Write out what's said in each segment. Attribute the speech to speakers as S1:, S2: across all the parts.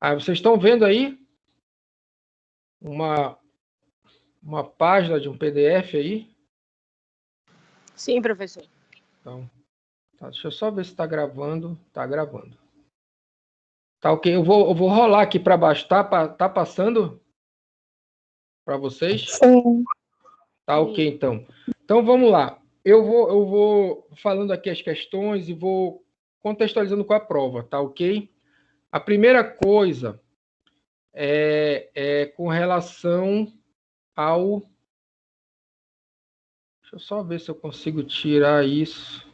S1: Aí vocês estão vendo aí uma página de um PDF aí?
S2: Sim, professor.
S1: Então, tá, deixa eu só ver se está gravando. Está gravando. Tá ok. Eu vou rolar aqui para baixo. Tá passando para vocês?
S3: Sim.
S1: Tá ok, então. Então vamos lá. Eu vou falando aqui as questões e vou contextualizando com a prova, tá ok? A primeira coisa é com relação ao... Deixa eu só ver se eu consigo tirar isso.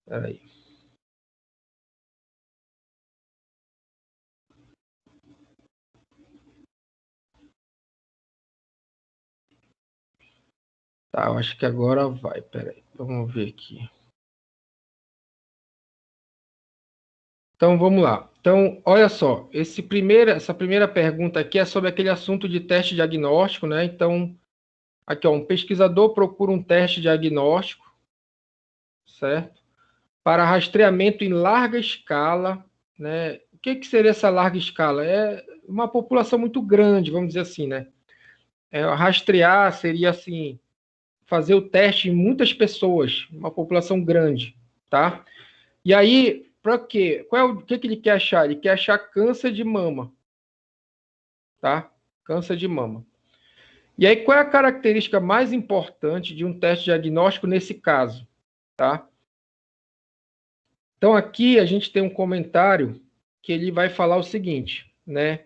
S1: Espera aí. Tá, eu acho que agora vai. Espera aí. Vamos ver aqui. Então, vamos lá. Então, olha só. Essa primeira pergunta aqui é sobre aquele assunto de teste diagnóstico, né? Então, aqui, ó, um pesquisador procura um teste diagnóstico, certo? Para rastreamento em larga escala, né? O que seria essa larga escala? É uma população muito grande, vamos dizer assim, né? Rastrear seria, assim, fazer o teste em muitas pessoas, uma população grande, tá? E aí, para quê? O que ele quer achar? Ele quer achar câncer de mama, tá? Câncer de mama. E aí, qual é a característica mais importante de um teste diagnóstico nesse caso, tá? Então, aqui a gente tem um comentário que ele vai falar o seguinte, né?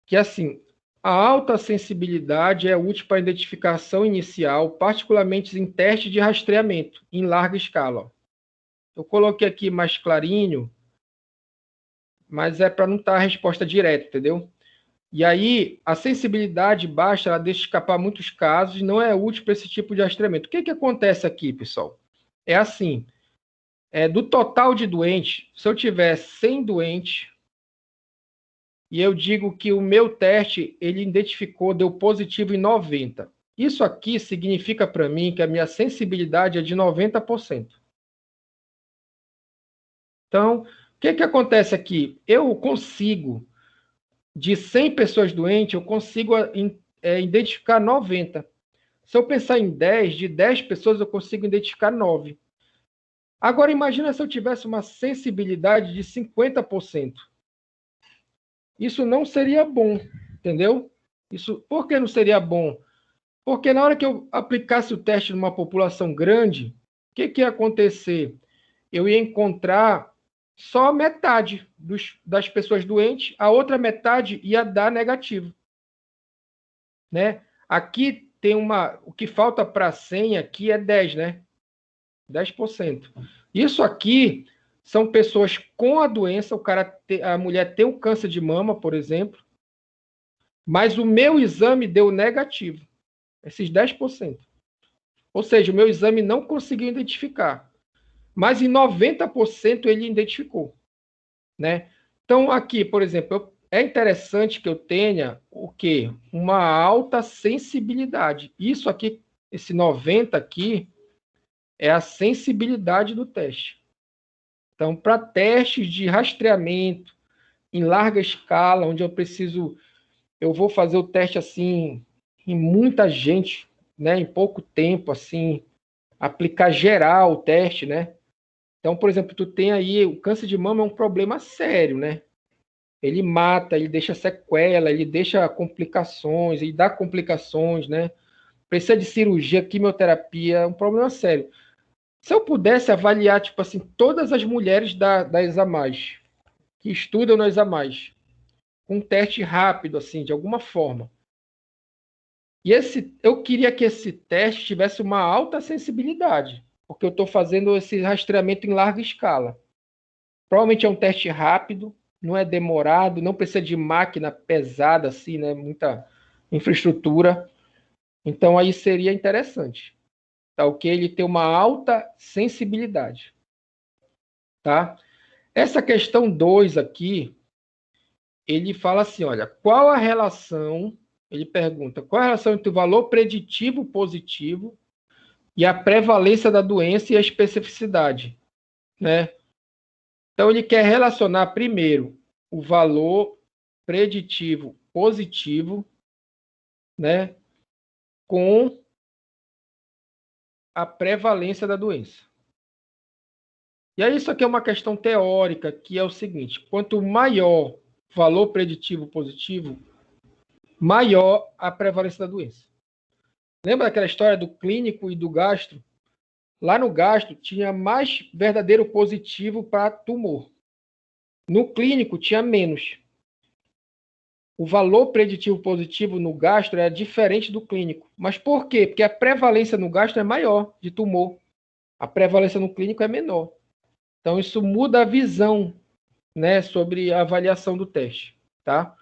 S1: Que assim, a alta sensibilidade é útil para a identificação inicial, particularmente em testes de rastreamento em larga escala. Eu coloquei aqui mais clarinho, mas é para não estar a resposta direta, entendeu? E aí, a sensibilidade baixa, ela deixa escapar muitos casos e não é útil para esse tipo de rastreamento. O que acontece aqui, pessoal? É assim, do total de doentes, se eu tiver 100 doentes, e eu digo que o meu teste, ele identificou, deu positivo em 90. Isso aqui significa para mim que a minha sensibilidade é de 90%. Então, o que acontece aqui? Eu consigo, de 100 pessoas doentes, eu consigo identificar 90. Se eu pensar em 10, de 10 pessoas eu consigo identificar 9. Agora, imagina se eu tivesse uma sensibilidade de 50%. Isso não seria bom, entendeu? Por que não seria bom? Porque na hora que eu aplicasse o teste numa população grande, o que ia acontecer? Eu ia encontrar só metade das pessoas doentes, a outra metade ia dar negativo, né? Aqui tem o que falta para 100 aqui é 10, né? 10%. Isso aqui são pessoas com a doença, a mulher tem um câncer de mama, por exemplo, mas o meu exame deu negativo, esses 10%. Ou seja, o meu exame não conseguiu identificar, mas em 90% ele identificou, né? Então, aqui, por exemplo, é interessante que eu tenha o quê? Uma alta sensibilidade. Isso aqui, esse 90 aqui, é a sensibilidade do teste. Então, para testes de rastreamento em larga escala, onde eu vou fazer o teste assim em muita gente, né, em pouco tempo, assim, aplicar geral o teste, né? Então, por exemplo, tu tem aí o câncer de mama é um problema sério, né? Ele mata, ele deixa sequela, ele deixa complicações, ele dá complicações, né? Precisa de cirurgia, quimioterapia, é um problema sério. Se eu pudesse avaliar, tipo assim, todas as mulheres da ESAMAS, que estudam na ESAMAS, com um teste rápido, assim, de alguma forma. E eu queria que esse teste tivesse uma alta sensibilidade, porque eu estou fazendo esse rastreamento em larga escala. Provavelmente é um teste rápido, não é demorado, não precisa de máquina pesada, assim, né? Muita infraestrutura. Então, aí seria interessante. Tá ok? Ele ter uma alta sensibilidade. tá? Essa questão 2 aqui, ele fala assim, olha, qual a relação, ele pergunta, qual a relação entre o valor preditivo positivo e a prevalência da doença e a especificidade, né? Então, ele quer relacionar primeiro o valor preditivo positivo, né, com a prevalência da doença. E aí, isso aqui é uma questão teórica, que é o seguinte, quanto maior o valor preditivo positivo, maior a prevalência da doença. Lembra daquela história do clínico e do gastro? Lá no gastro tinha mais verdadeiro positivo para tumor. No clínico tinha menos. O valor preditivo positivo no gastro é diferente do clínico. Mas por quê? Porque a prevalência no gastro é maior de tumor. A prevalência no clínico é menor. Então isso muda a visão, né, sobre a avaliação do teste, tá?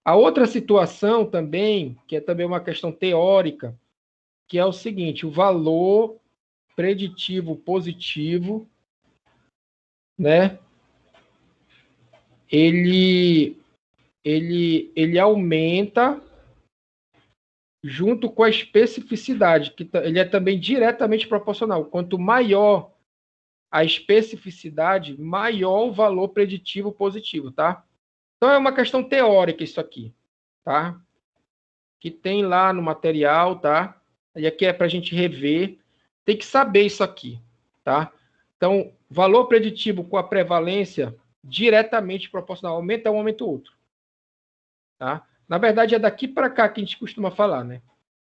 S1: A outra situação também, que é também uma questão teórica, que é o seguinte, o valor preditivo positivo, né, ele aumenta junto com a especificidade, que ele é também diretamente proporcional. Quanto maior a especificidade, maior o valor preditivo positivo, tá? Então é uma questão teórica isso aqui, tá? Que tem lá no material, tá? E aqui é para a gente rever. Tem que saber isso aqui, tá? Então, valor preditivo com a prevalência diretamente proporcional. Aumenta um, aumenta o outro. Tá? Na verdade, é daqui para cá que a gente costuma falar, né?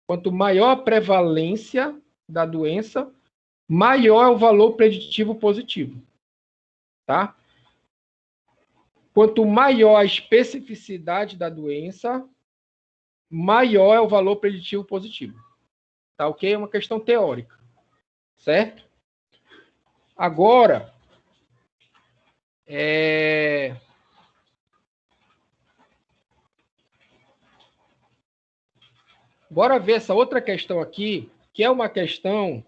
S1: Quanto maior a prevalência da doença, maior é o valor preditivo positivo. Tá? Quanto maior a especificidade da doença, maior é o valor preditivo positivo. Tá ok? É uma questão teórica. Certo? Agora, bora ver essa outra questão aqui, que é uma questão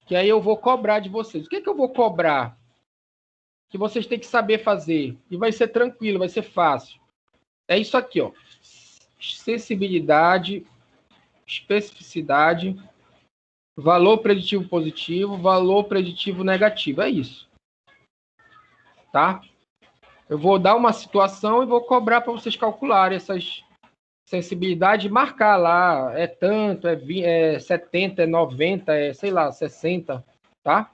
S1: que aí eu vou cobrar de vocês. O que é que eu vou cobrar? Que vocês têm que saber fazer. E vai ser tranquilo, vai ser fácil. É isso aqui, ó. Sensibilidade, especificidade, valor preditivo positivo, valor preditivo negativo. É isso. Tá? Eu vou dar uma situação e vou cobrar para vocês calcularem essas sensibilidades e marcar lá. É tanto, é 70, é 90, é, sei lá, 60. Tá?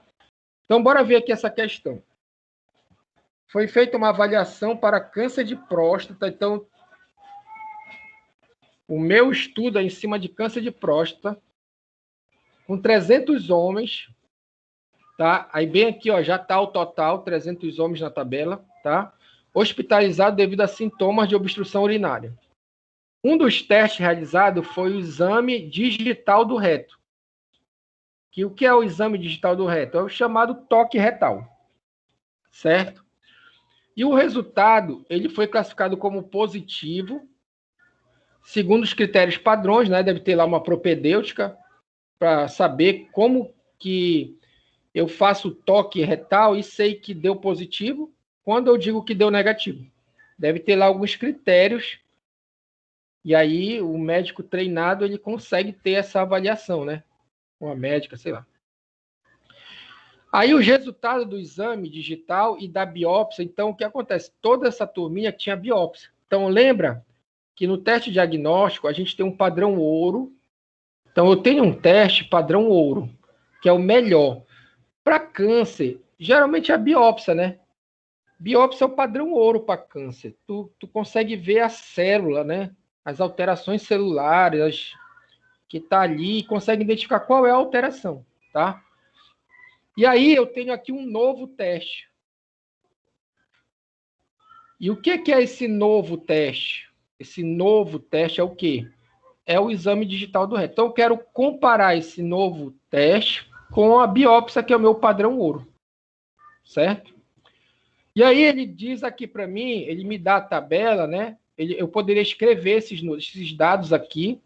S1: Então, bora ver aqui essa questão. Foi feita uma avaliação para câncer de próstata. Então, o meu estudo é em cima de câncer de próstata, com 300 homens, tá? Aí bem aqui, ó, já tá o total, 300 homens na tabela, tá? Hospitalizado devido a sintomas de obstrução urinária. Um dos testes realizados foi o exame digital do reto. O que é o exame digital do reto? É o chamado toque retal, certo? E o resultado, ele foi classificado como positivo, segundo os critérios padrões, né? Deve ter lá uma propedêutica para saber como que eu faço toque retal e sei que deu positivo quando eu digo que deu negativo. Deve ter lá alguns critérios e aí o médico treinado ele consegue ter essa avaliação, né? Ou a médica, sei lá. Aí os resultados do exame digital e da biópsia, então o que acontece? Toda essa turminha tinha biópsia. Então lembra que no teste diagnóstico a gente tem um padrão ouro. Então eu tenho um teste padrão ouro, que é o melhor. Para câncer, geralmente é a biópsia, né? Biópsia é o padrão ouro para câncer. Tu consegue ver a célula, né? As alterações celulares que tá ali e consegue identificar qual é a alteração, tá? E aí eu tenho aqui um novo teste. E o que é esse novo teste? Esse novo teste é o quê? É o exame digital do reto. Então eu quero comparar esse novo teste com a biópsia, que é o meu padrão ouro. Certo? E aí ele diz aqui para mim, ele me dá a tabela, né? Eu poderia escrever esses dados aqui,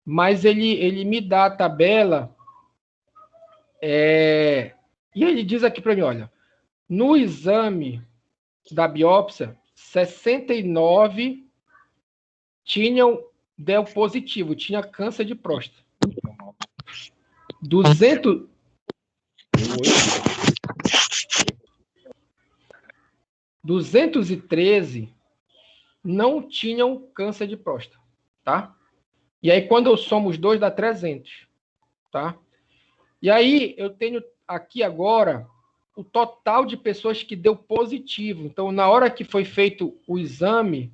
S1: mas ele me dá a tabela, e ele diz aqui para mim, olha, No exame da biópsia, 69 deu positivo, tinha câncer de próstata. 213 não tinham câncer de próstata, tá? E aí, quando eu somo os dois, dá 300, tá? E aí, eu tenho aqui agora o total de pessoas que deu positivo. Então, na hora que foi feito o exame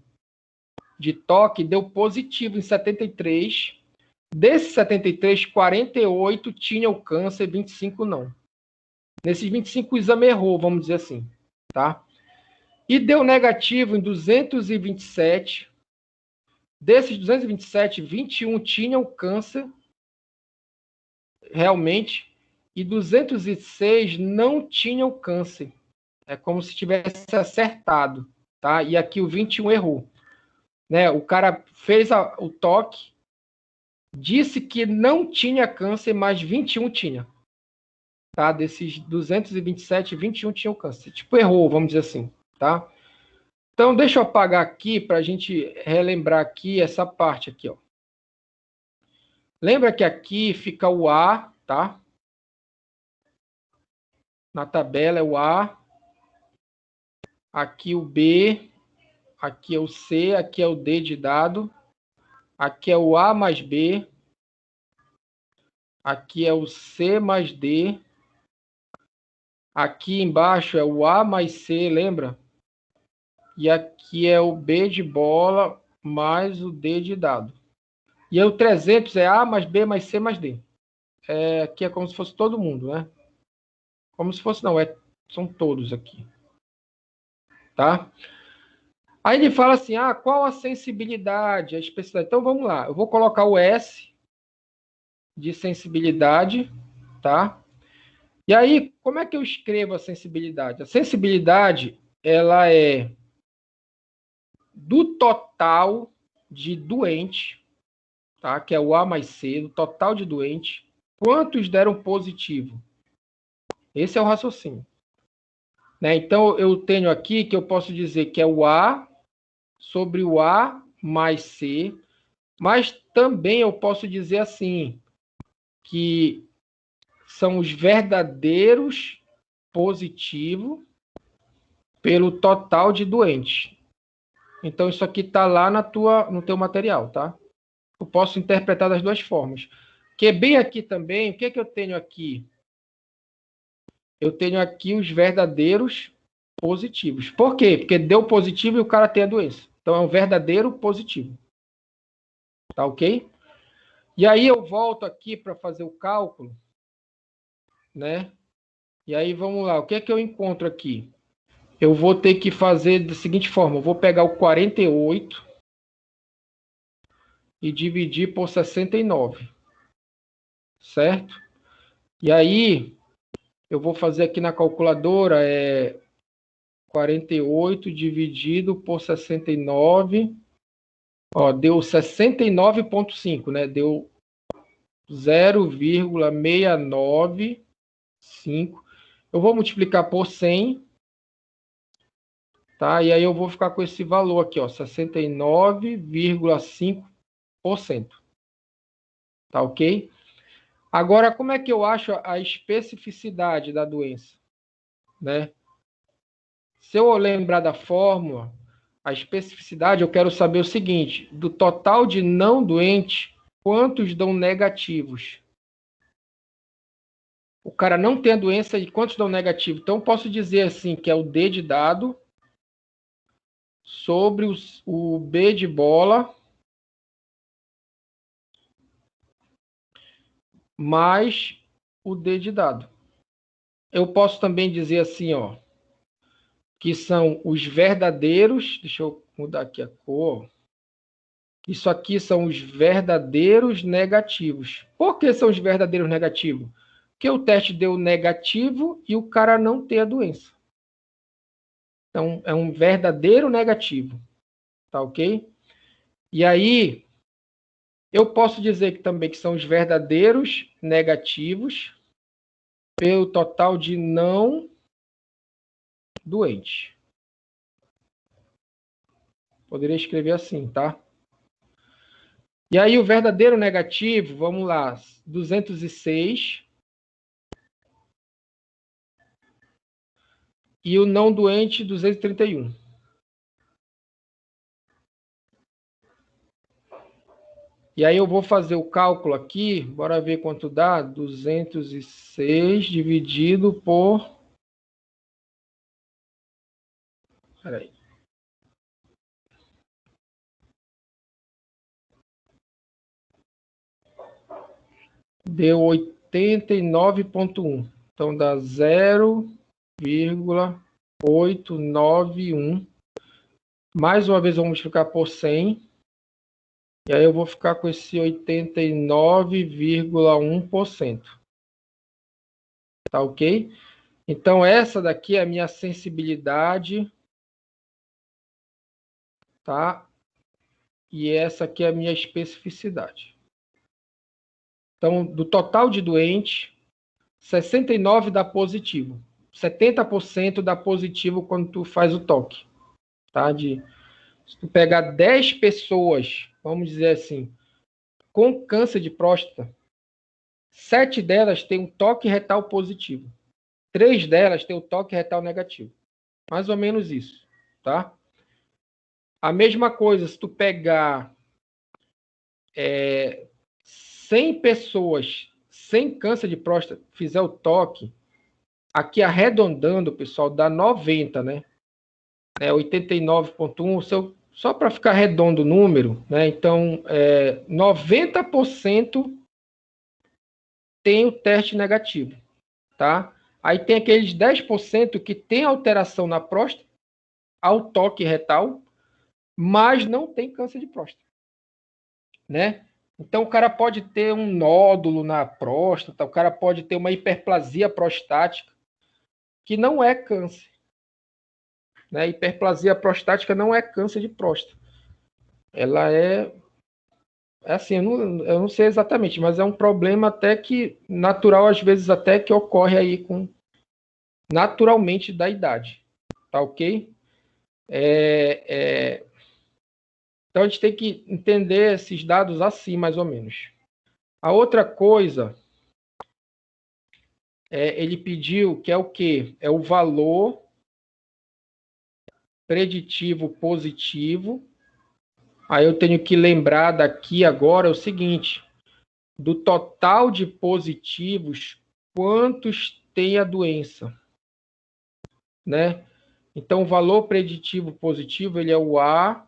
S1: de toque, deu positivo em 73. Desses 73, 48 tinham câncer, 25 não. Nesses 25, o exame errou, vamos dizer assim, tá? E deu negativo em 227. Desses 227, 21 tinham câncer, realmente, e 206 não tinham câncer. É como se tivesse acertado, tá? E aqui o 21 errou. Né? O cara fez o toque, disse que não tinha câncer, mas 21 tinha. Tá? Desses 227, 21 tinham câncer. Tipo, errou, vamos dizer assim, tá? Então, deixa eu apagar aqui para a gente relembrar aqui essa parte aqui, ó. Lembra que aqui fica o A, tá? Na tabela é o A. Aqui o B. Aqui é o C. Aqui é o D de dado. Aqui é o A mais B. Aqui é o C mais D. Aqui embaixo é o A mais C, lembra? E aqui é o B de bola mais o D de dado. E aí o 300 é A mais B mais C mais D. Aqui é como se fosse todo mundo, né? Como se fosse, não, são todos aqui. Tá? Aí ele fala assim, qual a sensibilidade, a especificidade? Então, vamos lá. Eu vou colocar o S de sensibilidade, tá? E aí, como é que eu escrevo a sensibilidade? A sensibilidade, ela é do total de doente, tá? Que é o A mais C, do total de doente, quantos deram positivo? Esse é o raciocínio. Né? Então, eu tenho aqui que eu posso dizer que é o A sobre o A mais C, mas também eu posso dizer assim, que são os verdadeiros positivos pelo total de doentes. Então, isso aqui está lá no teu material, tá? Eu posso interpretar das duas formas. Que bem aqui também, o que é que eu tenho aqui? Eu tenho aqui os verdadeiros positivos. Por quê? Porque deu positivo e o cara tem a doença. Então, é um verdadeiro positivo. Tá ok? E aí eu volto aqui para fazer o cálculo, né? E aí vamos lá, o que é que eu encontro aqui? Eu vou ter que fazer da seguinte forma, eu vou pegar o 48 e dividir por 69, certo? E aí eu vou fazer aqui na calculadora 48 dividido por 69, ó, deu 69,5, né? Deu 0,695. Eu vou multiplicar por 100, tá? E aí eu vou ficar com esse valor aqui, ó, 69,5%. Tá ok? Agora, como é que eu acho a especificidade da doença? Né? Se eu lembrar da fórmula, a especificidade, eu quero saber o seguinte, do total de não doentes, quantos dão negativos? O cara não tem a doença e quantos dão negativo? Então, eu posso dizer assim, que é o D de dado sobre o B de bola mais o D de dado. Eu posso também dizer assim, ó, que são os verdadeiros, deixa eu mudar aqui a cor, isso aqui são os verdadeiros negativos. Por que são os verdadeiros negativos? Porque o teste deu negativo e o cara não tem a doença. Então, é um verdadeiro negativo, tá ok? E aí, eu posso dizer que também que são os verdadeiros negativos pelo total de não doente. Poderia escrever assim, tá? E aí o verdadeiro negativo, vamos lá, 206. E o não doente, 231. E aí eu vou fazer o cálculo aqui, bora ver quanto dá. 206 dividido por... Peraí. Deu 89,1. Então dá 0,891. Mais uma vez vamos multiplicar por 100. E aí eu vou ficar com esse 89,1%. Tá ok? Então essa daqui é a minha sensibilidade. Tá? E essa aqui é a minha especificidade. Então, do total de doentes, 69 dá positivo. 70% dá positivo quando tu faz o toque. Tá? Se tu pegar 10 pessoas, vamos dizer assim, com câncer de próstata, 7 delas têm um toque retal positivo. 3 delas têm o toque retal negativo. Mais ou menos isso. Tá? A mesma coisa, se tu pegar 100 pessoas sem câncer de próstata, fizer o toque, aqui arredondando, pessoal, dá 90, né? 89,1, só para ficar redondo o número, né? Então, 90% tem o teste negativo, tá? Aí tem aqueles 10% que tem alteração na próstata, ao toque retal, mas não tem câncer de próstata, né? Então, o cara pode ter um nódulo na próstata, o cara pode ter uma hiperplasia prostática, que não é câncer. Né? Hiperplasia prostática não é câncer de próstata. Ela é assim, eu não sei exatamente, mas é um problema até que natural, às vezes até que ocorre aí naturalmente da idade. Tá ok? Então, a gente tem que entender esses dados assim, mais ou menos. A outra coisa, ele pediu que é o quê? É o valor preditivo positivo. Aí eu tenho que lembrar daqui agora o seguinte: do total de positivos, quantos tem a doença? Né? Então, o valor preditivo positivo ele é o A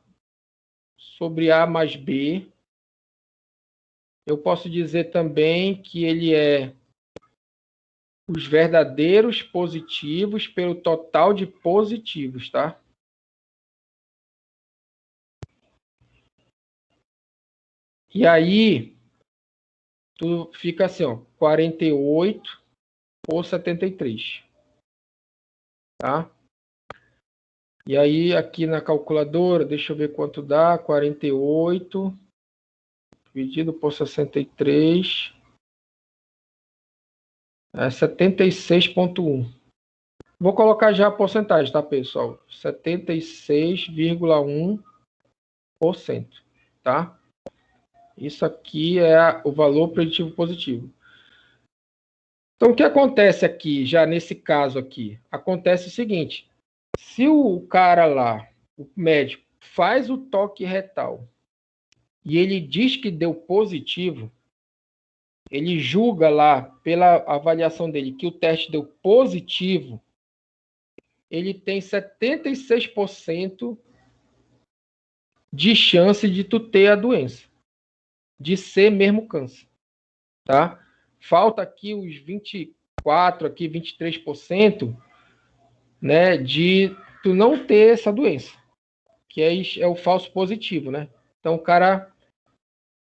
S1: sobre A mais B. Eu posso dizer também que ele é os verdadeiros positivos pelo total de positivos, tá? E aí, tu fica assim, ó, 48 por 73, tá? E aí, aqui na calculadora, deixa eu ver quanto dá, 48 dividido por 63, é 76,1. Vou colocar já a porcentagem, tá, pessoal? 76,1%, tá? Isso aqui é o valor preditivo positivo. Então, o que acontece aqui, já nesse caso aqui? Acontece o seguinte: se o cara lá, o médico, faz o toque retal e ele diz que deu positivo, ele julga lá, pela avaliação dele, que o teste deu positivo, ele tem 76% de chance de tu ter a doença, de ser mesmo câncer, tá? Falta aqui os 24, aqui 23%, né, de tu não ter essa doença, que é o falso positivo, né? Então o cara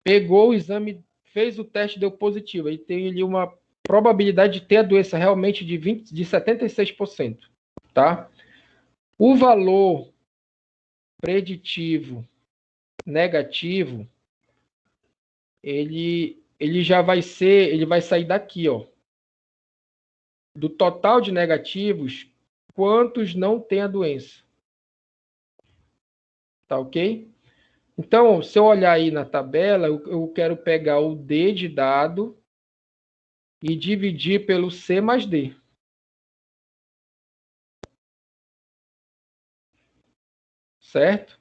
S1: pegou o exame, fez o teste, deu positivo, aí tem ali uma probabilidade de ter a doença realmente de 76%, tá? O valor preditivo negativo, ele já vai ser, ele vai sair daqui, ó. Do total de negativos, quantos não têm a doença. Tá ok? Então, se eu olhar aí na tabela, eu quero pegar o D de dado e dividir pelo C mais D. Certo?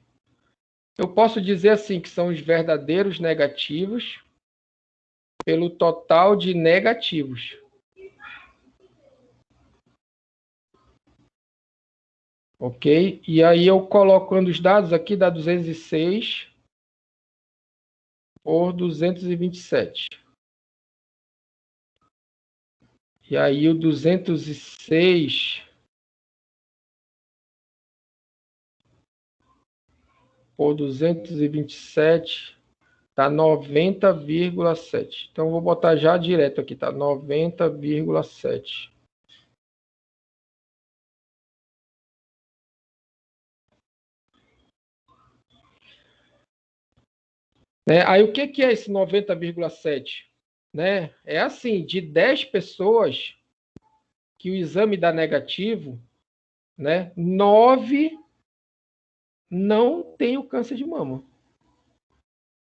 S1: Eu posso dizer assim que são os verdadeiros negativos pelo total de negativos. Ok? E aí eu colocando os dados aqui, dá 206 por 227. E aí o 206 por 227 tá 90,7. Então vou botar já direto aqui, tá 90,7. Né? Aí o que é esse 90,7? Né? É assim, de 10 pessoas que o exame dá negativo, né, 9 não tem o câncer de mama.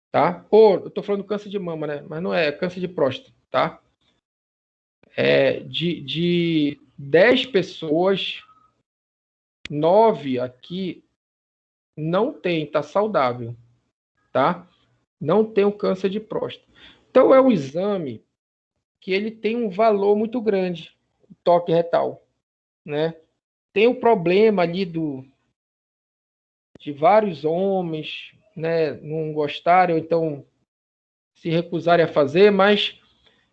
S1: Tá? Ou, eu tô falando câncer de mama, né? Mas não é câncer de próstata, tá? De 10 pessoas, 9 aqui não tem, tá saudável, tá? Não tem o câncer de próstata. Então é um exame que ele tem um valor muito grande, o toque retal, né? Tem o problema ali de vários homens, né, não gostarem ou então se recusarem a fazer, mas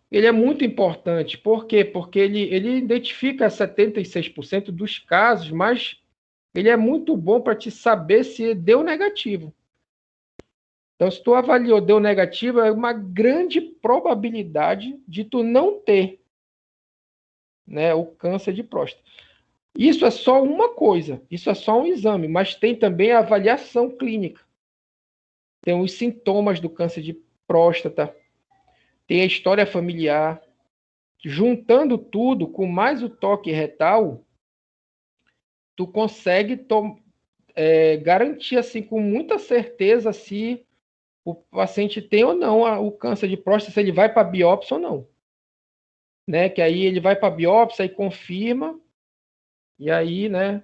S1: ele é muito importante. Por quê? Porque ele identifica 76% dos casos, mas ele é muito bom para te saber se deu negativo. Então, se tu avaliou, deu negativo, é uma grande probabilidade de tu não ter, né, o câncer de próstata. Isso é só uma coisa, isso é só um exame, mas tem também a avaliação clínica. Tem os sintomas do câncer de próstata, tem a história familiar. Juntando tudo com mais o toque retal, tu consegue garantir assim com muita certeza se o paciente tem ou não o câncer de próstata, se ele vai para biópsia ou não. Né? Que aí ele vai para biópsia e confirma, e aí, né?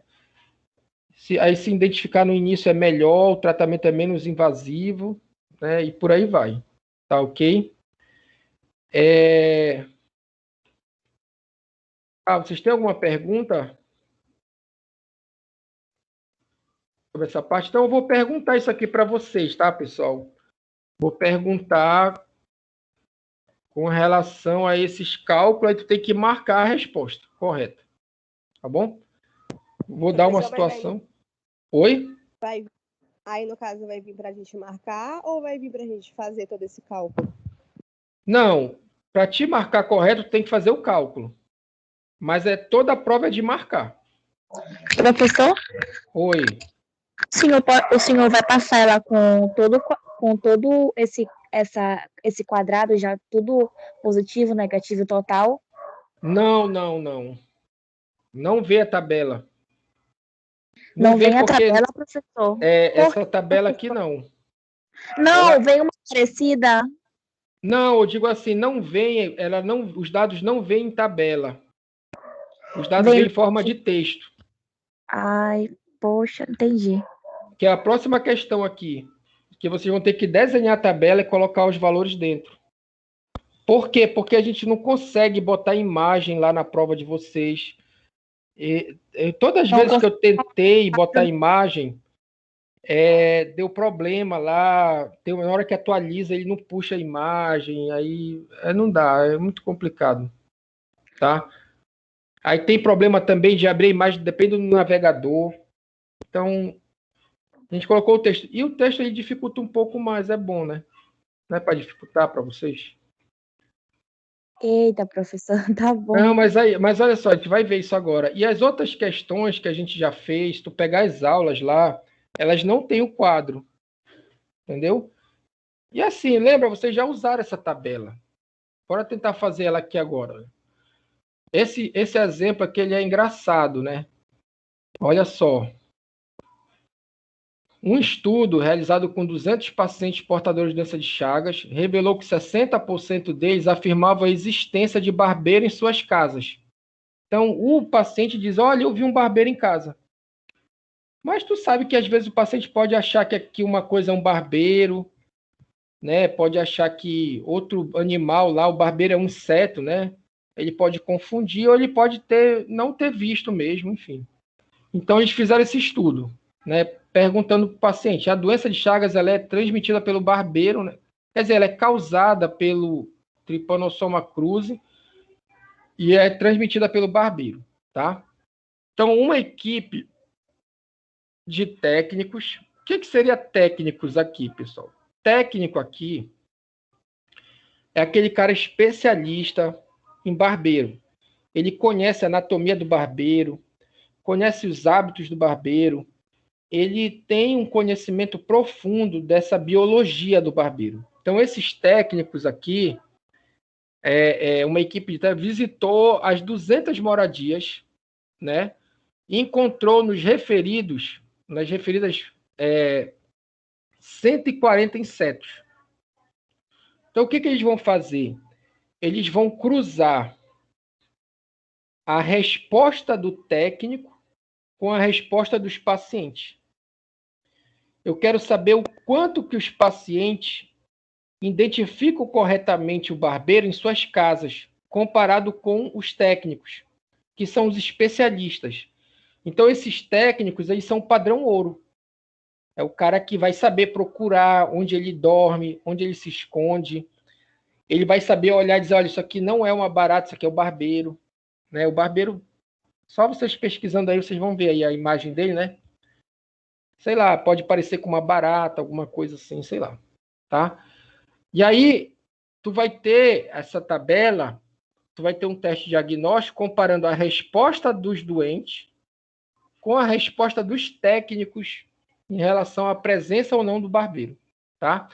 S1: Se identificar no início é melhor, o tratamento é menos invasivo, né? E por aí vai. Tá ok? Vocês têm alguma pergunta sobre essa parte? Então eu vou perguntar isso aqui para vocês, tá, pessoal? Vou perguntar com relação a esses cálculos, aí tu tem que marcar a resposta correta. Tá bom? Vou dar uma situação. Oi?
S2: Aí, no caso, vai vir para a gente marcar ou vai vir para a gente fazer todo esse cálculo?
S1: Não. Para te marcar correto, tu tem que fazer o cálculo. Mas toda a prova é de marcar.
S3: Professor?
S1: Oi.
S3: O senhor vai passar ela com todo esse quadrado já tudo positivo, negativo, total?
S1: Não. Não vê a tabela.
S3: Não vem a tabela, professor?
S1: Essa tabela aqui não.
S3: Não, vem uma parecida.
S1: Não, eu digo assim, não vem, os dados não vêm em tabela. Os dados vêm em forma de texto.
S3: Ai, poxa, entendi.
S1: Que é a próxima questão aqui, que vocês vão ter que desenhar a tabela e colocar os valores dentro. Por quê? Porque a gente não consegue botar imagem lá na prova de vocês. Todas as vezes que eu tentei botar imagem, deu problema lá. Na hora que atualiza, ele não puxa a imagem, aí não dá, é muito complicado. Tá? Aí tem problema também de abrir a imagem, depende do navegador. Então, a gente colocou o texto. E o texto ele dificulta um pouco mais, é bom, né? Não é para dificultar para vocês?
S3: Eita, professor, tá bom.
S1: Não, mas olha só, a gente vai ver isso agora. E as outras questões que a gente já fez, tu pegar as aulas lá, elas não têm o quadro. Entendeu? E assim, lembra, vocês já usaram essa tabela. Bora tentar fazer ela aqui agora. Esse exemplo aqui ele é engraçado, né? Olha só. Um estudo realizado com 200 pacientes portadores de doença de Chagas revelou que 60% deles afirmavam a existência de barbeiro em suas casas. Então, o paciente diz, olha, eu vi um barbeiro em casa. Mas tu sabe que às vezes o paciente pode achar que aqui uma coisa é um barbeiro, né? Pode achar que outro animal lá, o barbeiro é um inseto, né? Ele pode confundir ou ele pode não ter visto mesmo, enfim. Então, eles fizeram esse estudo, né? Perguntando para o paciente, a doença de Chagas ela é transmitida pelo barbeiro, né? Quer dizer, ela é causada pelo Trypanosoma cruzi e é transmitida pelo barbeiro, tá? Então, uma equipe de técnicos, o que seria técnicos aqui, pessoal? Técnico aqui é aquele cara especialista em barbeiro. Ele conhece a anatomia do barbeiro, conhece os hábitos do barbeiro, ele tem um conhecimento profundo dessa biologia do barbeiro. Então, esses técnicos aqui, uma equipe visitou as 200 moradias, né? E encontrou nas referidas 140 insetos. Então, o que eles vão fazer? Eles vão cruzar a resposta do técnico com a resposta dos pacientes. Eu quero saber o quanto que os pacientes identificam corretamente o barbeiro em suas casas, comparado com os técnicos, que são os especialistas. Então, esses técnicos, eles são padrão ouro. É o cara que vai saber procurar onde ele dorme, onde ele se esconde. Ele vai saber olhar e dizer, olha, isso aqui não é uma barata, isso aqui é o barbeiro. Né? O barbeiro, só vocês pesquisando aí, vocês vão ver aí a imagem dele, né? Sei lá, pode parecer com uma barata, alguma coisa assim, sei lá. Tá? E aí, tu vai ter essa tabela, tu vai ter um teste diagnóstico comparando a resposta dos doentes com a resposta dos técnicos em relação à presença ou não do barbeiro, tá?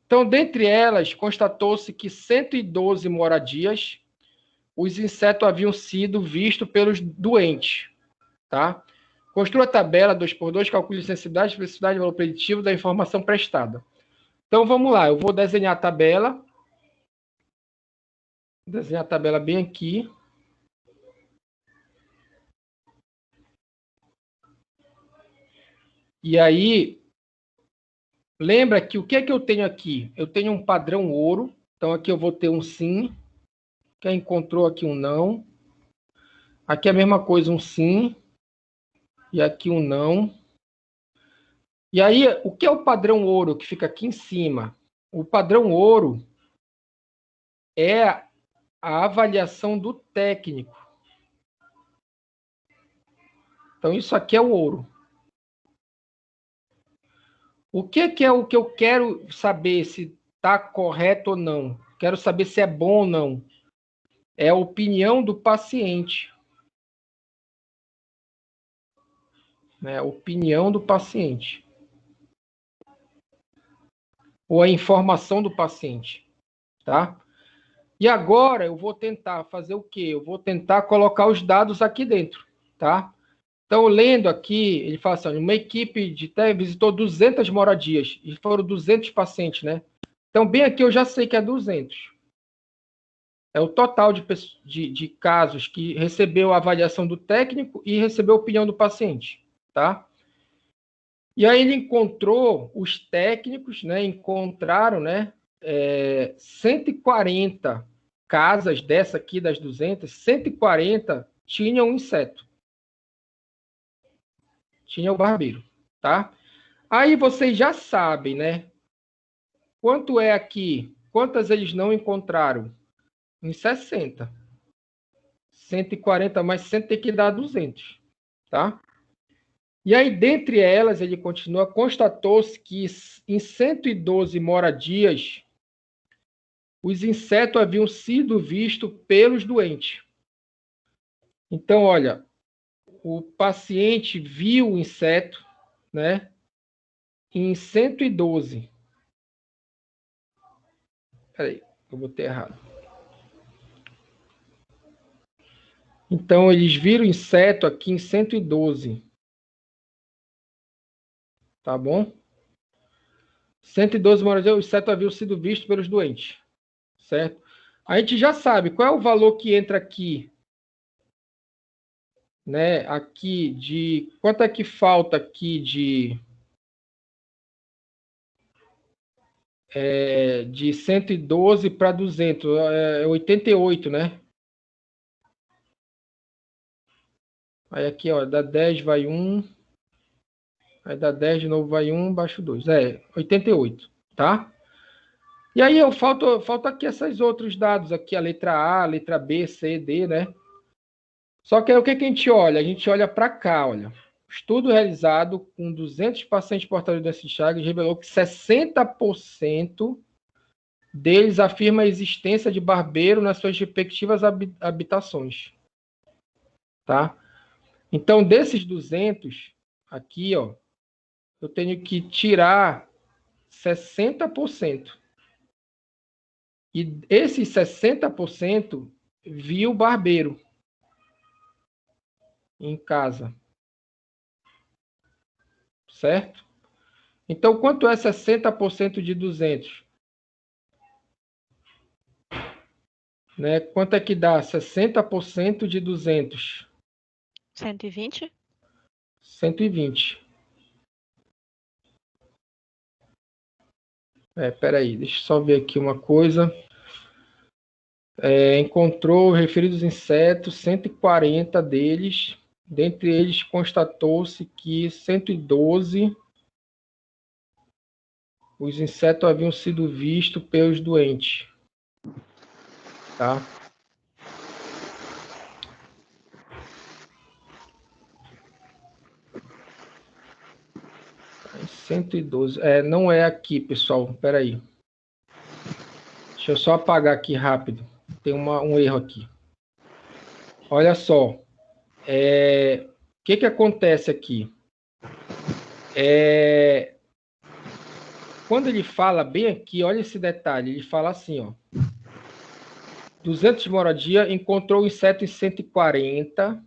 S1: Então, dentre elas, constatou-se que 112 moradias, os insetos haviam sido vistos pelos doentes, tá? Construa a tabela 2x2, calcule a sensibilidade, especificidade e valor preditivo da informação prestada. Então, vamos lá, eu vou desenhar a tabela. Vou desenhar a tabela bem aqui. E aí, lembra que o que é que eu tenho aqui? Eu tenho um padrão ouro. Então, aqui eu vou ter um sim. Quem encontrou aqui um não. Aqui é a mesma coisa, um sim. E aqui um não. E aí, o que é o padrão ouro que fica aqui em cima? O padrão ouro é a avaliação do técnico. Então, isso aqui é o ouro. O que é o que eu quero saber se está correto ou não? Quero saber se é bom ou não. É a opinião do paciente. Né? A opinião do paciente. Ou a informação do paciente. Tá? E agora eu vou tentar fazer o quê? Eu vou tentar colocar os dados aqui dentro. Tá? Então, lendo aqui, ele fala assim, uma equipe de visitou 200 moradias, e foram 200 pacientes, né? Então, bem aqui eu já sei que é 200. É o total de casos que recebeu a avaliação do técnico e recebeu a opinião do paciente, tá? E aí ele encontrou, os técnicos, né, encontraram, né, 140 casas dessa aqui, das 200, 140 tinham um inseto. Tinha o barbeiro, tá? Aí vocês já sabem, né? Quanto é aqui? Quantas eles não encontraram? Em 60. 140 mais 100 tem que dar 200, tá? E aí, dentre elas, ele continua, constatou-se que em 112 moradias, os insetos haviam sido vistos pelos doentes. Então, olha, o paciente viu o inseto, né? Em 112. Peraí, eu botei errado. Então, eles viram o inseto aqui em 112. Tá bom? 112 moradias, os insetos haviam sido vistos pelos doentes. Certo? A gente já sabe qual é o valor que entra aqui, né? Aqui de... Quanto é que falta aqui de 112 para 200? É 88, né? Aí aqui, ó, da 10 vai 1. Aí da 10 de novo vai 1, baixo 2. 88, tá? E aí falta aqui esses outros dados aqui, a letra A, a letra B, C, D, né? Só que aí o que a gente olha? A gente olha para cá, olha. Estudo realizado com 200 pacientes portadores de doença de Chagas revelou que 60% deles afirma a existência de barbeiro nas suas respectivas habitações. Tá? Então, desses 200, aqui, ó, eu tenho que tirar 60%. E esses 60% viu barbeiro em casa. Certo? Então, quanto é 60% de 200? Né? Quanto é que dá 60% de 200?
S4: 120?
S1: 120. Peraí, deixa eu só ver aqui uma coisa. Encontrou referidos insetos, 140 deles. Dentre eles, constatou-se que 112 os insetos haviam sido vistos pelos doentes. Tá? Aí, 112. Não é aqui, pessoal. Peraí. Deixa eu só apagar aqui rápido. Tem um erro aqui. Olha só. O que acontece aqui? Quando ele fala bem aqui, olha esse detalhe. Ele fala assim, ó. 200 de moradia, encontrou inseto em 140.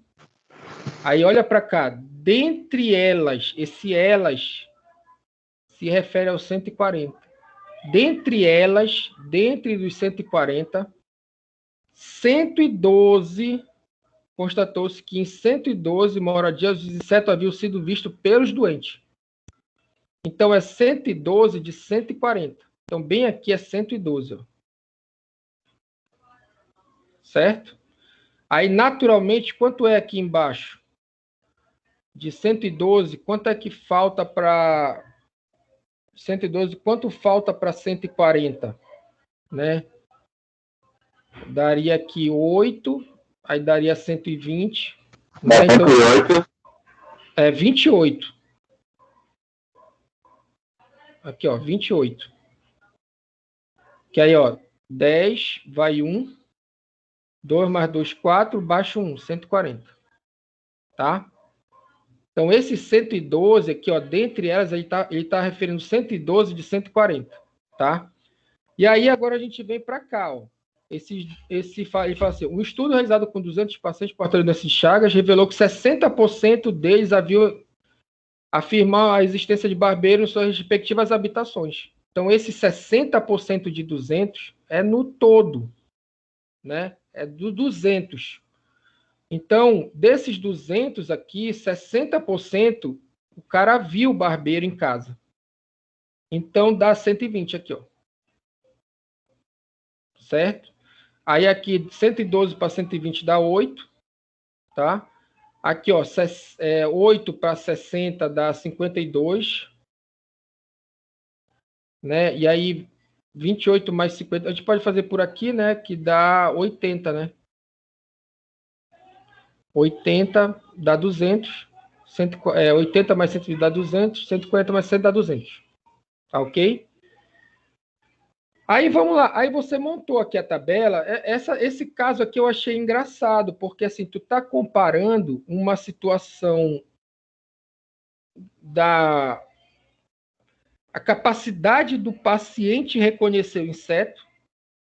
S1: Aí olha para cá. Dentre elas, esse elas se refere aos 140. Dentre elas, dentre dos 140, 112 constatou-se que em 112 moradias os insetos haviam sido vistos pelos doentes. Então, é 112 de 140. Então, bem aqui é 112. Ó. Certo? Aí, naturalmente, quanto é aqui embaixo? De 112, quanto é que falta para... 112, quanto falta para 140? Né? Daria aqui 8, aí daria 120. Né? Então, 28. Aqui, ó, 28. Que aí, ó, 10 vai 1. 2 mais 2, 4. Baixo 1, 140. Tá? Então, esse 112 aqui, ó, dentre elas, ele tá referindo 112 de 140. Tá? E aí, agora a gente vem para cá, ó. Ele fala assim, um estudo realizado com 200 pacientes portadores de doença de Chagas revelou que 60% deles haviam afirmar a existência de barbeiro em suas respectivas habitações. Então, esse 60% de 200 é no todo, né? É do 200. Então, desses 200 aqui, 60% o cara viu o barbeiro em casa. Então, dá 120 aqui, ó. Certo? Aí, aqui, 112 para 120 dá 8, tá? Aqui, ó, 8 para 60 dá 52. Né? E aí, 28 mais 50, a gente pode fazer por aqui, né? Que dá 80, né? 80 dá 200. 80 mais 120 dá 200. 140 mais 100 dá 200. Tá ok? Aí, vamos lá. Aí você montou aqui a tabela. Esse caso aqui eu achei engraçado, porque assim, tu tá comparando uma situação a capacidade do paciente reconhecer o inseto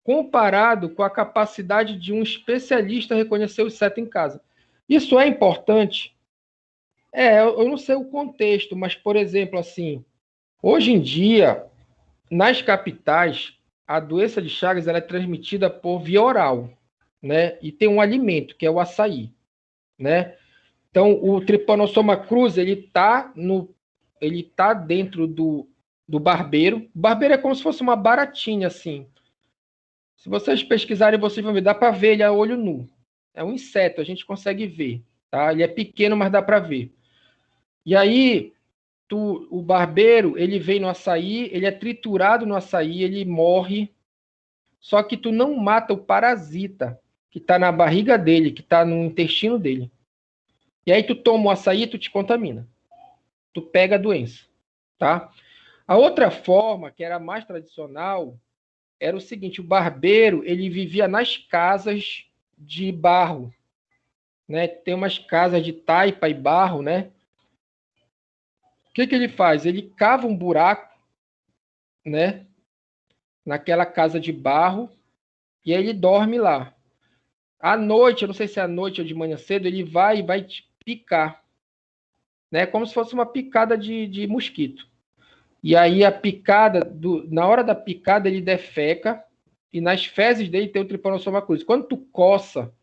S1: comparado com a capacidade de um especialista reconhecer o inseto em casa. Isso é importante? Eu não sei o contexto, mas, por exemplo, assim, hoje em dia, nas capitais, a doença de Chagas ela é transmitida por via oral, né? E tem um alimento, que é o açaí, né? Então, o Trypanosoma cruzi, ele tá dentro do barbeiro. O barbeiro é como se fosse uma baratinha, assim. Se vocês pesquisarem, vocês vão ver, dá para ver ele a olho nu. É um inseto, a gente consegue ver, tá? Ele é pequeno, mas dá para ver. E aí, o barbeiro, ele vem no açaí, ele é triturado no açaí, ele morre, só que tu não mata o parasita que está na barriga dele, que está no intestino dele. E aí tu toma o açaí e tu te contamina. Tu pega a doença, tá? A outra forma, que era mais tradicional, era o seguinte, o barbeiro, ele vivia nas casas de barro, né? Tem umas casas de taipa e barro, né? O que ele faz? Ele cava um buraco, né? Naquela casa de barro, e aí ele dorme lá. À noite, eu não sei se é à noite ou de manhã cedo, ele vai e vai te picar, né? Como se fosse uma picada de mosquito. E aí a picada, na hora da picada, ele defeca, e nas fezes dele tem o Trypanosoma cruzi. Quando tu coça,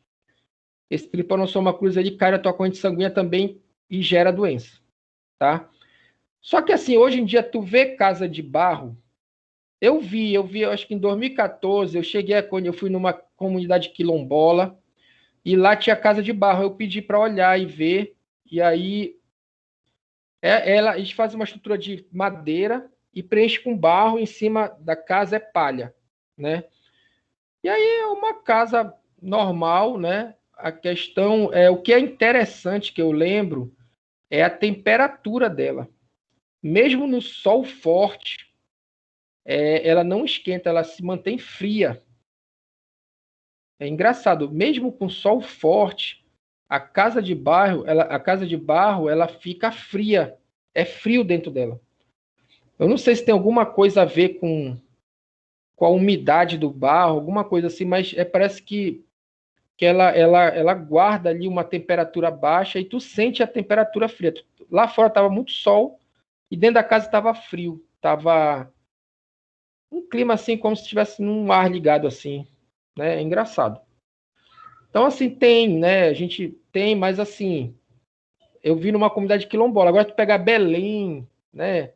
S1: esse Trypanosoma cruzi ele cai na tua corrente sanguínea também e gera doença, tá? Só que assim, hoje em dia, tu vê casa de barro, eu acho que em 2014, eu fui numa comunidade quilombola, e lá tinha casa de barro, eu pedi para olhar e ver, e aí eles fazem uma estrutura de madeira e preenche com barro, em cima da casa é palha, né? E aí é uma casa normal, né? A questão é o que é interessante que eu lembro é a temperatura dela. Mesmo no sol forte, ela não esquenta, ela se mantém fria. É engraçado, mesmo com sol forte, a casa de barro, ela fica fria. É frio dentro dela. Eu não sei se tem alguma coisa a ver com a umidade do barro, alguma coisa assim, mas parece que ela guarda ali uma temperatura baixa e tu sente a temperatura fria. Lá fora estava muito sol e dentro da casa estava frio. Tava um clima assim como se estivesse num ar ligado assim, né? É engraçado. Então assim tem, né? A gente tem, mas assim, eu vi numa comunidade quilombola. Agora tu pegar Belém, né?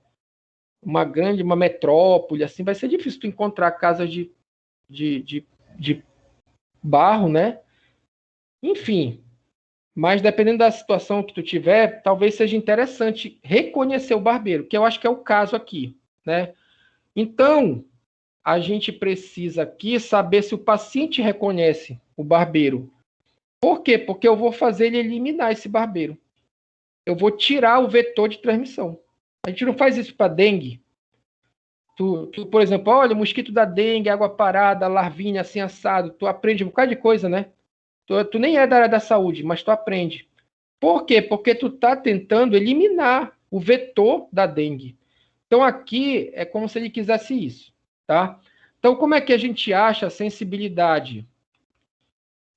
S1: Uma metrópole, assim, vai ser difícil tu encontrar casas de barro, né? Enfim, mas dependendo da situação que tu tiver, talvez seja interessante reconhecer o barbeiro, que eu acho que é o caso aqui, né? Então, a gente precisa aqui saber se o paciente reconhece o barbeiro. Por quê? Porque eu vou fazer ele eliminar esse barbeiro. Eu vou tirar o vetor de transmissão. A gente não faz isso para dengue. Por exemplo, olha, mosquito da dengue, água parada, larvinha, assim, assado. Tu aprende um bocado de coisa, né? Tu nem é da área da saúde, mas tu aprende. Por quê? Porque tu tá tentando eliminar o vetor da dengue. Então, aqui é como se ele quisesse isso, tá? Então, como é que a gente acha a sensibilidade?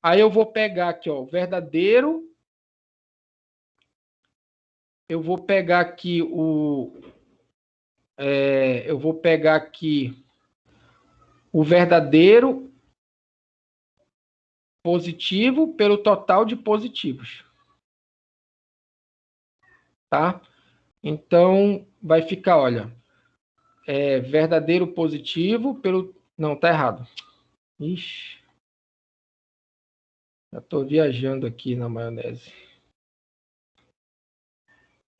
S1: Aí eu vou pegar aqui, ó, o verdadeiro. Eu vou pegar aqui eu vou pegar aqui o verdadeiro positivo pelo total de positivos, tá? Então, vai ficar, olha, verdadeiro positivo pelo... Não, tá errado. Ixi, já estou viajando aqui na maionese.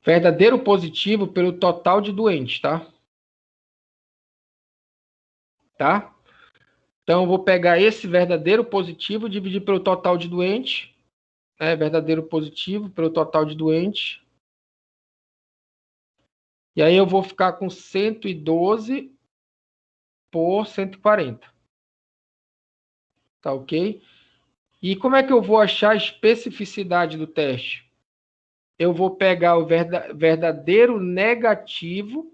S1: Verdadeiro positivo pelo total de doentes, tá? Tá? Então, eu vou pegar esse verdadeiro positivo e dividir pelo total de doentes. Verdadeiro positivo pelo total de doentes. E aí eu vou ficar com 112 por 140. Tá ok? E como é que eu vou achar a especificidade do teste? Eu vou pegar o verdadeiro negativo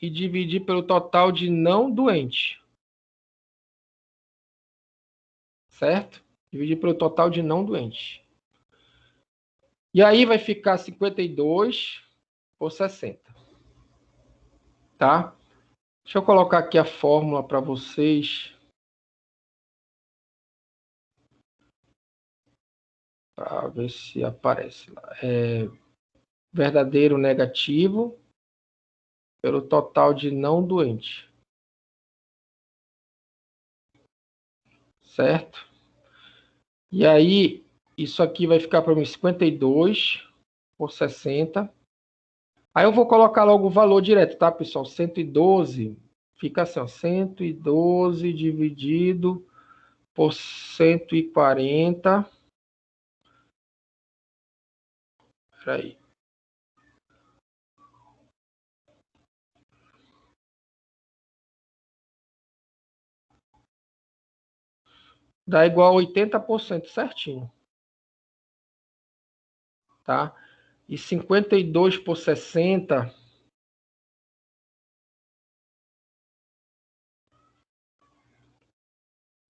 S1: e dividir pelo total de não doente. Certo? Dividir pelo total de não doente. E aí vai ficar 52 por 60. Tá? Deixa eu colocar aqui a fórmula para vocês. Para ver se aparece lá. Verdadeiro negativo pelo total de não doente. Certo? E aí, isso aqui vai ficar para mim 52 por 60. Aí eu vou colocar logo o valor direto, tá, pessoal? 112, fica assim, ó, 112 dividido por 140. Peraí. Dá igual a 80% certinho. Tá? E 52 por 60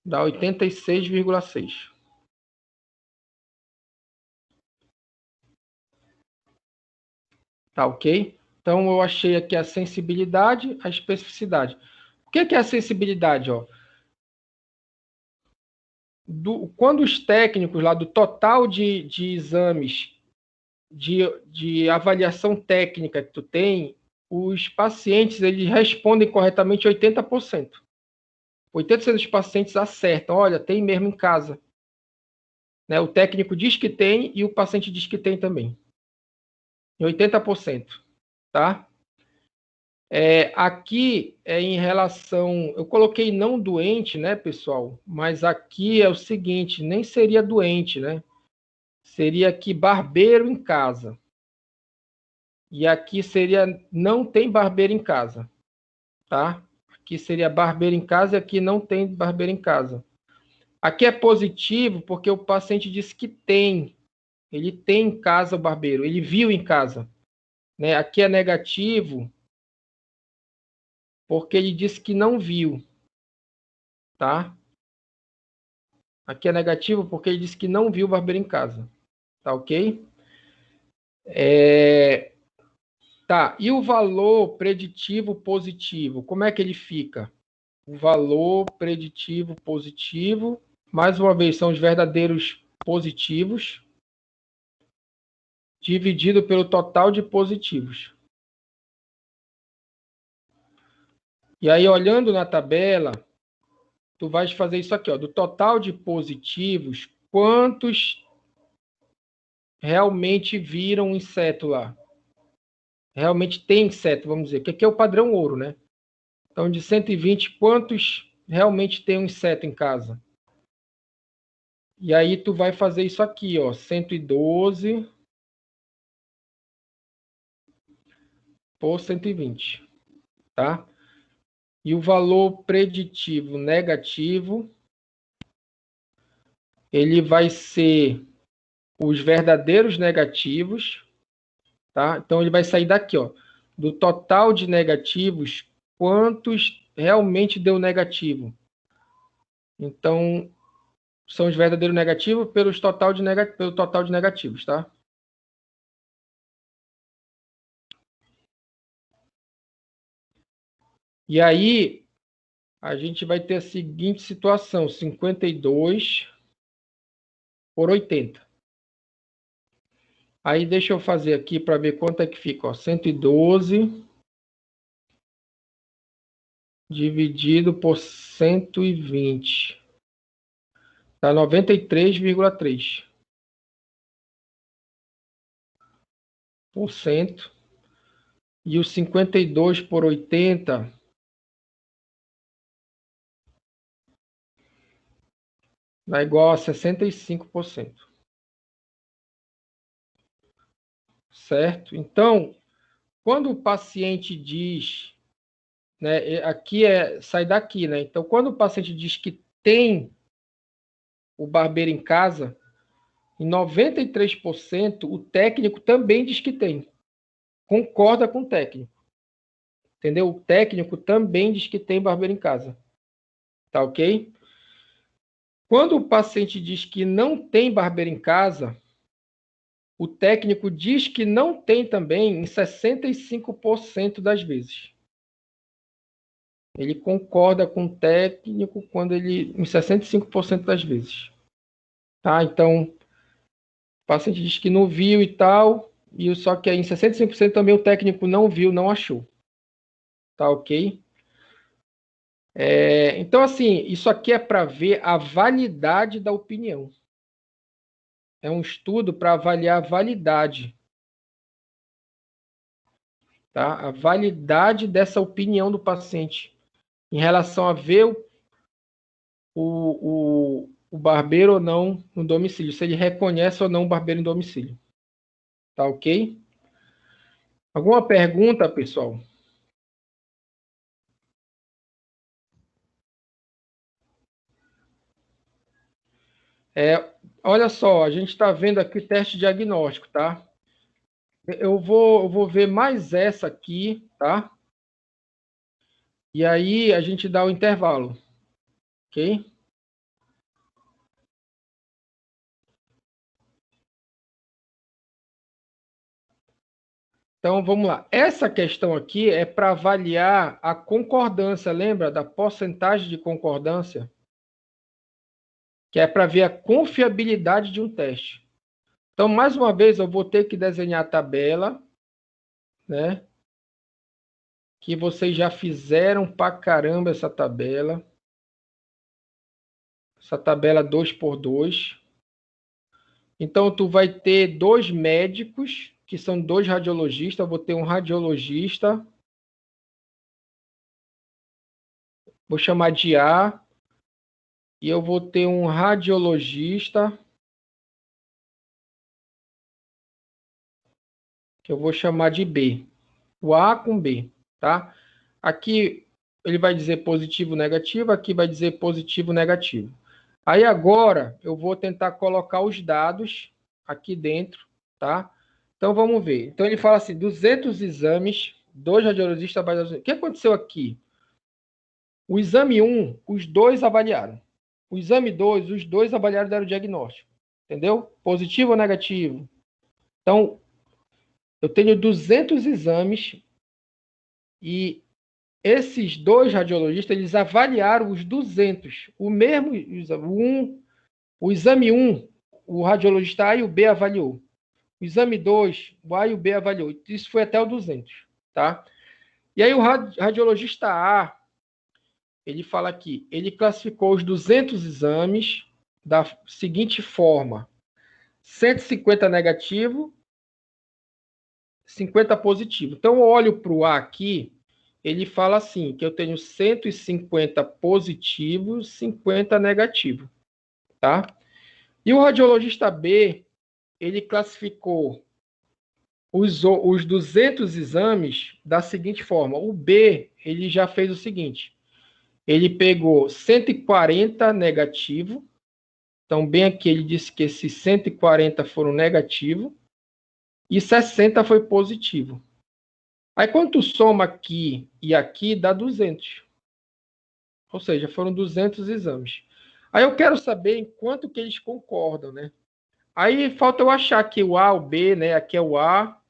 S1: dá 86,6. Tá ok? Então eu achei aqui a sensibilidade, a especificidade. O que é a sensibilidade? Ó? Quando os técnicos lá do total de exames de avaliação técnica que tu tem, os pacientes eles respondem corretamente 80%. 80% dos pacientes acertam, olha, tem mesmo em casa. Né? O técnico diz que tem e o paciente diz que tem também. Em 80%. Tá? Aqui é em relação... Eu coloquei não doente, né, pessoal? Mas aqui é o seguinte, nem seria doente, né? Seria aqui barbeiro em casa. E aqui seria não tem barbeiro em casa. Tá? Aqui seria barbeiro em casa e aqui não tem barbeiro em casa. Aqui é positivo porque o paciente disse que tem. Ele tem em casa o barbeiro, ele viu em casa. Né? Aqui é negativo porque ele disse que não viu. Tá? Aqui é negativo porque ele disse que não viu o barbeiro em casa. Tá ok? Tá, e o valor preditivo positivo, como é que ele fica? O valor preditivo positivo, mais uma vez, são os verdadeiros positivos, dividido pelo total de positivos. E aí, olhando na tabela, tu vais fazer isso aqui, ó, do total de positivos, quantos realmente viram um inseto lá? Realmente tem inseto, vamos dizer, que aqui é o padrão ouro, né? Então, de 120, quantos realmente tem um inseto em casa? E aí tu vai fazer isso aqui, ó, 112 por 120, tá? E o valor preditivo negativo, ele vai ser os verdadeiros negativos, tá? Então ele vai sair daqui, ó, do total de negativos, quantos realmente deu negativo. Então, são os verdadeiros negativos pelo total de negativos, tá? E aí, a gente vai ter a seguinte situação, 52 por 80. Aí, deixa eu fazer aqui para ver quanto é que fica, ó, 112 dividido por 120. Dá 93,3%. E o 52 por 80 dá igual a 65%. Certo? Então, quando o paciente diz, né, aqui sai daqui, né? Então, quando o paciente diz que tem o barbeiro em casa, em 93% o técnico também diz que tem. Concorda com o técnico. Entendeu? O técnico também diz que tem barbeiro em casa. Tá ok? Quando o paciente diz que não tem barbeiro em casa, o técnico diz que não tem também em 65% das vezes. Ele concorda com o técnico quando ele em 65% das vezes. Tá? Então, o paciente diz que não viu e tal, e só que aí em 65% também o técnico não viu, não achou. Tá ok? Então, assim, isso aqui é para ver a validade da opinião. É um estudo para avaliar a validade. Tá? A validade dessa opinião do paciente em relação a ver o barbeiro ou não no domicílio, se ele reconhece ou não o barbeiro em domicílio. Tá ok? Alguma pergunta, pessoal? Olha só, a gente está vendo aqui o teste diagnóstico, tá? Eu vou ver mais essa aqui, tá? E aí a gente dá o intervalo, ok? Então vamos lá. Essa questão aqui é para avaliar a concordância, lembra da porcentagem de concordância? Que é para ver a confiabilidade de um teste. Então, mais uma vez, eu vou ter que desenhar a tabela, né? Que vocês já fizeram pra caramba essa tabela. Essa tabela 2x2. Então, tu vai ter 2 médicos, que são 2 radiologistas. Eu vou ter um radiologista. Vou chamar de A. E eu vou ter um radiologista, que eu vou chamar de B. O A com B, tá? Aqui ele vai dizer positivo, negativo. Aqui vai dizer positivo, negativo. Aí agora eu vou tentar colocar os dados aqui dentro, tá? Então vamos ver. Então ele fala assim, 200 exames, 2 radiologistas avaliaram. O que aconteceu aqui? O exame 1, os 2 avaliaram. O exame 2, os 2 avaliaram e deram o diagnóstico. Entendeu? Positivo ou negativo? Então, eu tenho 200 exames e esses 2 radiologistas, eles avaliaram os 200. O mesmo exame. O exame 1, o radiologista A e o B avaliou. O exame 2, o A e o B avaliou. Isso foi até o 200, tá? E aí o radiologista A, ele fala aqui, ele classificou os 200 exames da seguinte forma: 150 negativo, 50 positivo. Então, eu olho para o A aqui, ele fala assim, que eu tenho 150 positivos, 50 negativo, tá? E o radiologista B, ele classificou os 200 exames da seguinte forma. O B, ele já fez o seguinte. Ele pegou 140 negativo. Então, bem aqui, ele disse que esses 140 foram negativo. E 60 foi positivo. Aí, quando tu soma aqui e aqui, dá 200. Ou seja, foram 200 exames. Aí eu quero saber em quanto que eles concordam, né? Aí falta eu achar aqui o A, o B, né? Aqui é o A,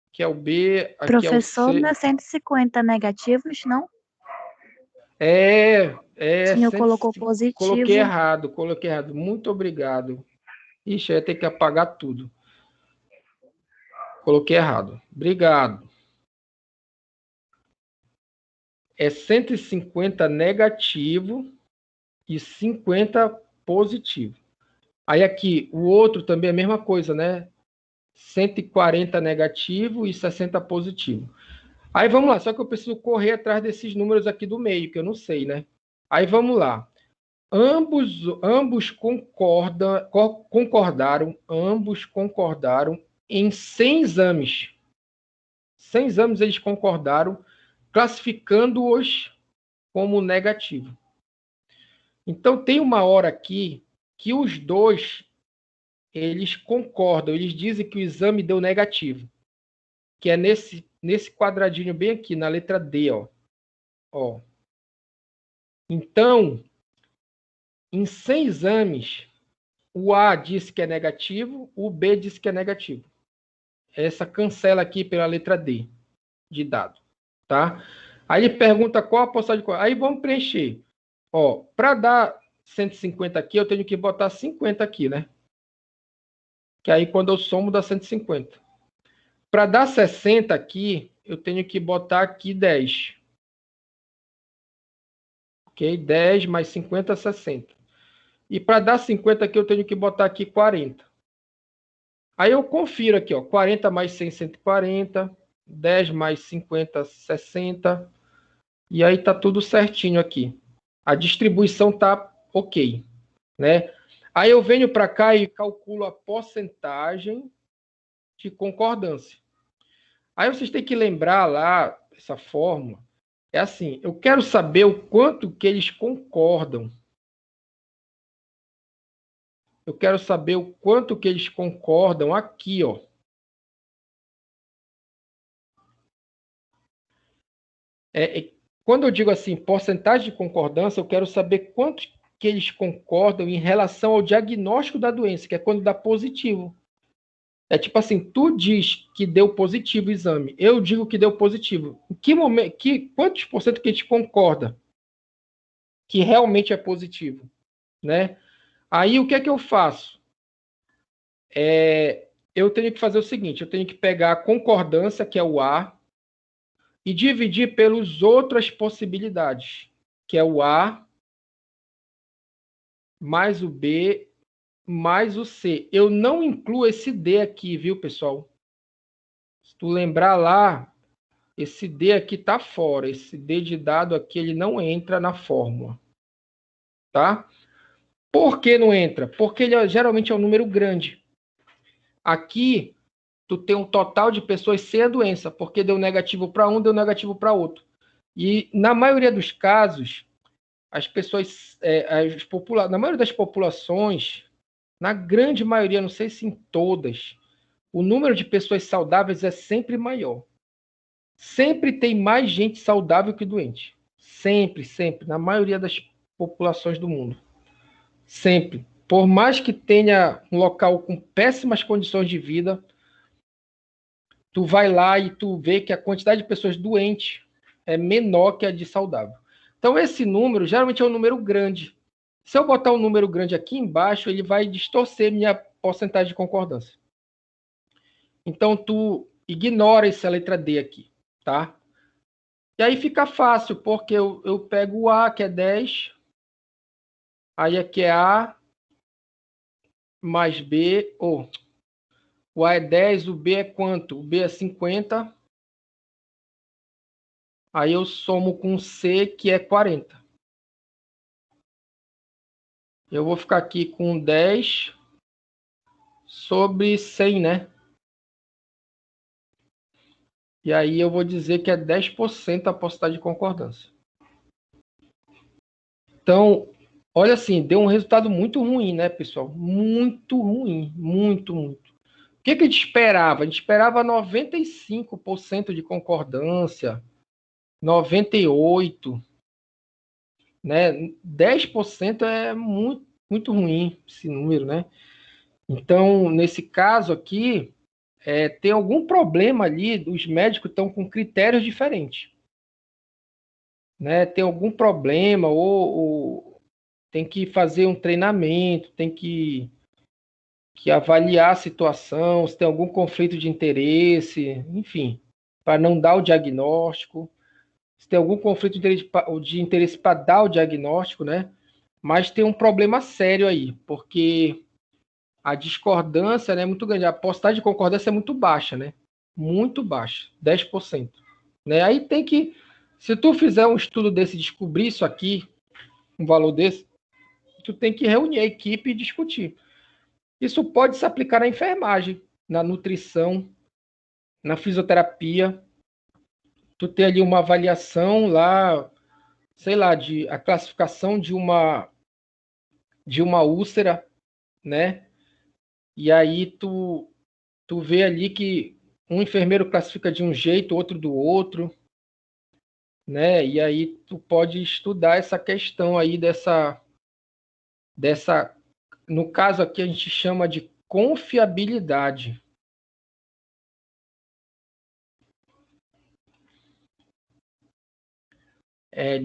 S1: aqui é o B, aqui
S3: Professor,
S1: é o C.
S3: não é 150 negativos, não?
S1: O
S3: senhor colocou positivo.
S1: Coloquei errado. Muito obrigado. Ixi, eu ia ter que apagar tudo. Coloquei errado. Obrigado. É 150 negativo e 50 positivo. Aí aqui, o outro também é a mesma coisa, né? 140 negativo e 60 positivo. Aí vamos lá, só que eu preciso correr atrás desses números aqui do meio, que eu não sei, né? Aí vamos lá. Ambos concordaram em 100 exames. 100 exames eles concordaram, classificando-os como negativo. Então, tem uma hora aqui que os 2, eles concordam, eles dizem que o exame deu negativo, que é nesse quadradinho bem aqui, na letra D, ó. Então, em 100 exames, o A disse que é negativo, o B disse que é negativo. Essa cancela aqui pela letra D de dado, tá? Aí ele pergunta qual a porcentagem de... Aí vamos preencher. Ó, para dar 150 aqui, eu tenho que botar 50 aqui, né? Que aí quando eu somo dá 150. Para dar 60 aqui, eu tenho que botar aqui 10. Ok? 10 mais 50, 60. E para dar 50 aqui, eu tenho que botar aqui 40. Aí eu confiro aqui, ó, 40 mais 100, 140, 10 mais 50, 60. E aí tá tudo certinho aqui. A distribuição tá ok, né? Aí eu venho para cá e calculo a porcentagem de concordância. Aí vocês têm que lembrar lá, essa fórmula, é assim, eu quero saber o quanto que eles concordam. Eu quero saber o quanto que eles concordam aqui, ó. Quando eu digo assim, porcentagem de concordância, eu quero saber quanto que eles concordam em relação ao diagnóstico da doença, que é quando dá positivo. É tipo assim, tu diz que deu positivo o exame, eu digo que deu positivo. Em que momento, quantos por cento que a gente concorda que realmente é positivo, né? Aí o que é que eu faço? Eu tenho que fazer o seguinte, eu tenho que pegar a concordância, que é o A, e dividir pelas outras possibilidades, que é o A mais o B mais o C. Eu não incluo esse D aqui, viu, pessoal? Se tu lembrar lá, esse D aqui tá fora. Esse D de dado aqui, ele não entra na fórmula. Tá? Por que não entra? Porque ele geralmente é um número grande. Aqui, tu tem um total de pessoas sem a doença, porque deu negativo para um, deu negativo para outro. E na maioria dos casos, as pessoas, na maioria das populações, na grande maioria, não sei se em todas, o número de pessoas saudáveis é sempre maior. Sempre tem mais gente saudável que doente. Sempre, sempre, na maioria das populações do mundo. Sempre. Por mais que tenha um local com péssimas condições de vida, tu vai lá e tu vê que a quantidade de pessoas doentes é menor que a de saudável. Então, esse número geralmente é um número grande. Se eu botar um número grande aqui embaixo, ele vai distorcer minha porcentagem de concordância. Então, tu ignora essa letra D aqui, tá? E aí fica fácil, porque eu pego o A, que é 10, aí aqui é A mais B, o A é 10, o B é quanto? O B é 50. Aí eu somo com o C, que é 40. Eu vou ficar aqui com 10 sobre 100, né? E aí eu vou dizer que é 10% a porcentagem de concordância. Então, olha assim, deu um resultado muito ruim, né, pessoal? Muito ruim, muito, muito. O que a gente esperava? A gente esperava 95% de concordância, 98%, né? 10% é muito, muito ruim esse número, né? Então, nesse caso aqui, tem algum problema ali, os médicos estão com critérios diferentes, né? Tem algum problema, ou tem que fazer um treinamento, tem que avaliar a situação, se tem algum conflito de interesse, enfim, para não dar o diagnóstico, se tem algum conflito de interesse para dar o diagnóstico, né? Mas tem um problema sério aí, porque a discordância, né, é muito grande, a porcentagem de concordância é muito baixa, né? Muito baixa, 10%. Né? Aí tem que, se tu fizer um estudo desse, descobrir isso aqui, um valor desse, tu tem que reunir a equipe e discutir. Isso pode se aplicar na enfermagem, na nutrição, na fisioterapia. Tu tem ali uma avaliação lá, sei lá, a classificação de uma úlcera, né? E aí tu vê ali que um enfermeiro classifica de um jeito, outro do outro, né? E aí tu pode estudar essa questão aí dessa no caso aqui a gente chama de confiabilidade.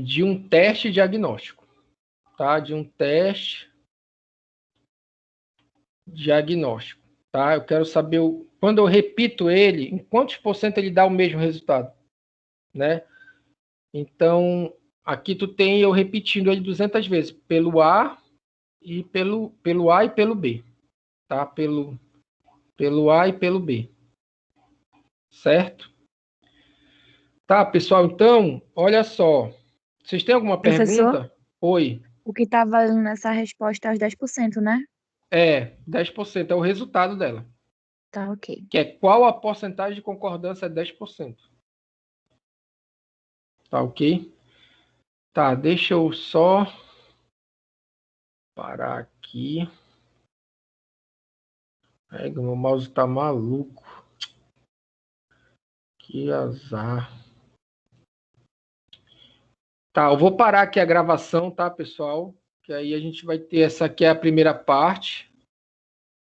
S1: De um teste diagnóstico, tá? De um teste diagnóstico, tá? Eu quero saber, quando eu repito ele, em quantos por cento ele dá o mesmo resultado, né? Então, aqui tu tem eu repetindo ele 200 vezes, pelo A e pelo A e pelo B, tá? Pelo A e pelo B, certo? Tá, pessoal, então, olha só. Vocês têm alguma
S3: Professor,
S1: pergunta? Oi.
S3: o que tá valendo nessa resposta é os 10%, né?
S1: 10% é o resultado dela.
S3: Tá, ok.
S1: Que é qual a porcentagem de concordância é 10%. Tá, ok? Tá, deixa eu só parar aqui. Meu mouse tá maluco. Que azar. Tá, eu vou parar aqui a gravação, tá, pessoal? Que aí a gente vai ter essa aqui é a primeira parte.